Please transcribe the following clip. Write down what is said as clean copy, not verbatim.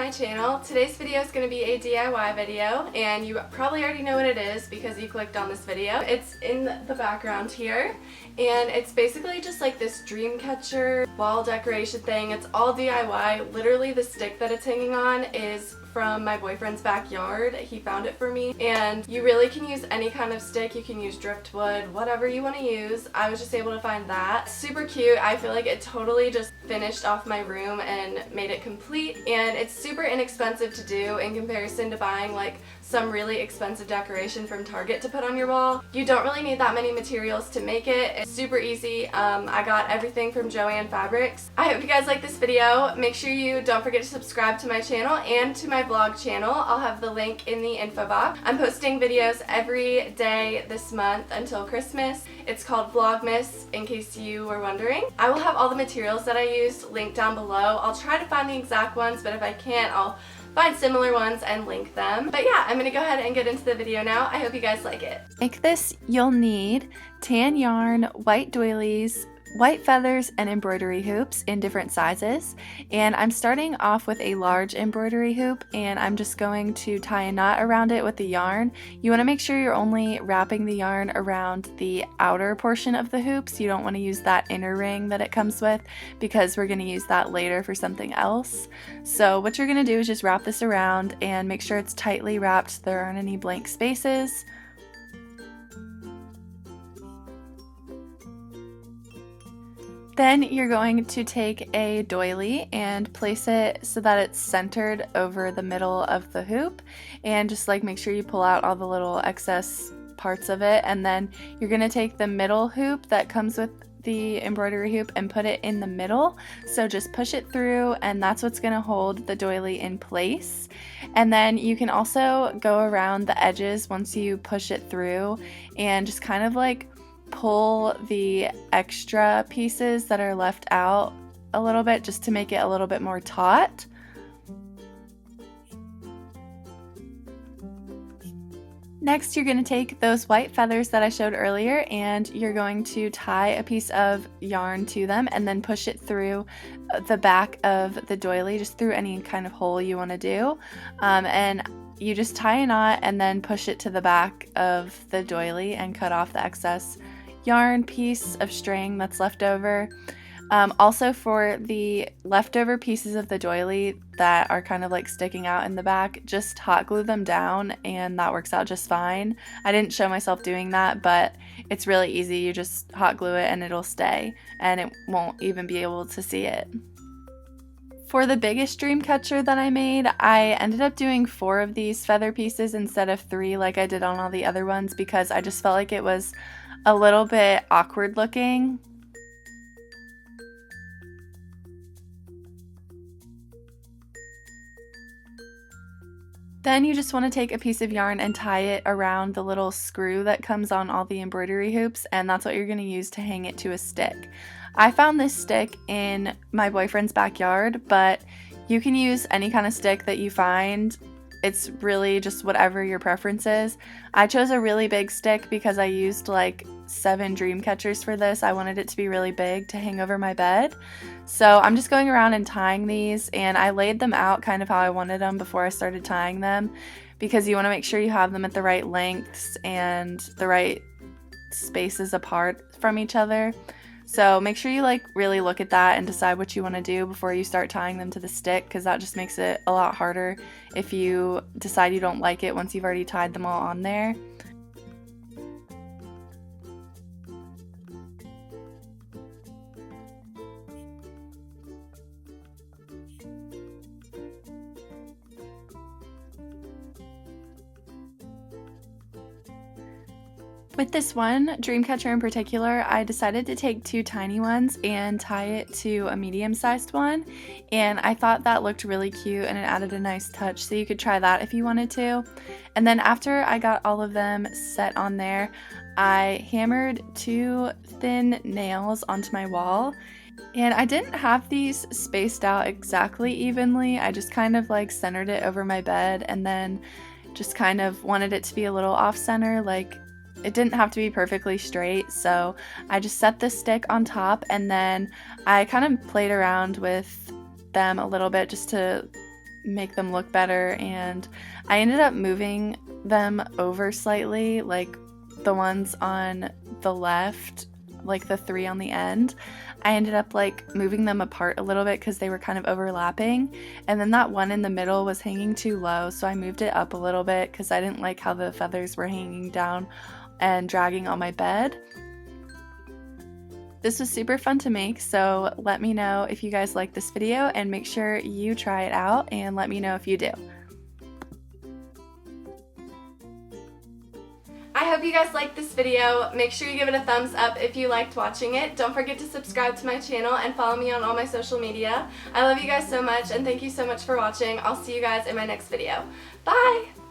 my channel. Today's video is going to be a DIY video, and you probably already know what it is because you clicked on this video. It's in the background here, and it's basically just like this dream catcher wall decoration thing. It's all DIY. Literally the stick that it's hanging on is from my boyfriend's backyard. He found it for me, and you really can use any kind of stick. You can use driftwood, whatever you want to use. I was just able to find that. Super cute. I feel like it totally just finished off my room and made it complete, and it's super inexpensive to do in comparison to buying like some really expensive decoration from Target to put on your wall. You don't really need that many materials to make it. It's super easy. I got everything from Joann Fabrics. I hope you guys like this video. Make sure you don't forget to subscribe to my channel and to my vlog channel. I'll have the link in the info box. I'm posting videos every day this month until Christmas. It's called Vlogmas, in case you were wondering. I will have all the materials that I used linked down below. I'll try to find the exact ones, but if I can't, I'll find similar ones and link them. But yeah, I'm gonna go ahead and get into the video now. I hope you guys like it. To make this, you'll need tan yarn, white doilies, white feathers, and embroidery hoops in different sizes. And I'm starting off with a large embroidery hoop, and I'm just going to tie a knot around it with the yarn. You want to make sure you're only wrapping the yarn around the outer portion of the hoops. You don't want to use that inner ring that it comes with, because we're going to use that later for something else. So what you're going to do is just wrap this around and make sure it's tightly wrapped so there aren't any blank spaces. Then you're going to take a doily and place it so that it's centered over the middle of the hoop, and just like make sure you pull out all the little excess parts of it. And then you're going to take the middle hoop that comes with the embroidery hoop and put it in the middle. So just push it through, and that's what's going to hold the doily in place. And then you can also go around the edges once you push it through and just kind of like pull the extra pieces that are left out a little bit, just to make it a little bit more taut. Next, you're going to take those white feathers that I showed earlier, and you're going to tie a piece of yarn to them and then push it through the back of the doily, just through any kind of hole you want to do. And you just tie a knot and then push it to the back of the doily and cut off the excess yarn piece of string that's left over. Also, for the leftover pieces of the doily that are kind of like sticking out in the back, just hot glue them down and that works out just fine. I didn't show myself doing that, but it's really easy. You just hot glue it and it'll stay, and it won't even be able to see it. For the biggest dream catcher that I made, I ended up doing 4 of these feather pieces instead of 3 like I did on all the other ones, because I just felt like it was a little bit awkward looking. Then you just want to take a piece of yarn and tie it around the little screw that comes on all the embroidery hoops, and that's what you're going to use to hang it to a stick. I found this stick in my boyfriend's backyard, but you can use any kind of stick that you find. It's really just whatever your preference is. I chose a really big stick because I used like 7 dream catchers for this. I wanted it to be really big to hang over my bed. So I'm just going around and tying these, and I laid them out kind of how I wanted them before I started tying them, because you want to make sure you have them at the right lengths and the right spaces apart from each other. So make sure you like really look at that and decide what you want to do before you start tying them to the stick, because that just makes it a lot harder if you decide you don't like it once you've already tied them all on there. With this one dream catcher in particular, I decided to take 2 tiny ones and tie it to a medium-sized one, and I thought that looked really cute and it added a nice touch, so you could try that if you wanted to. And then after I got all of them set on there, I hammered 2 thin nails onto my wall, and I didn't have these spaced out exactly evenly. I just kind of like centered it over my bed and then just kind of wanted it to be a little off-center, like it didn't have to be perfectly straight, so I just set the stick on top, and then I kind of played around with them a little bit just to make them look better, and I ended up moving them over slightly, like the ones on the left, like the 3 on the end. I ended up like moving them apart a little bit because they were kind of overlapping, and then that one in the middle was hanging too low, so I moved it up a little bit because I didn't like how the feathers were hanging down and dragging on my bed. This was super fun to make, so let me know if you guys like this video and make sure you try it out and let me know if you do. I hope you guys liked this video. Make sure you give it a thumbs up if you liked watching it. Don't forget to subscribe to my channel and follow me on all my social media. I love you guys so much, and thank you so much for watching. I'll see you guys in my next video. Bye!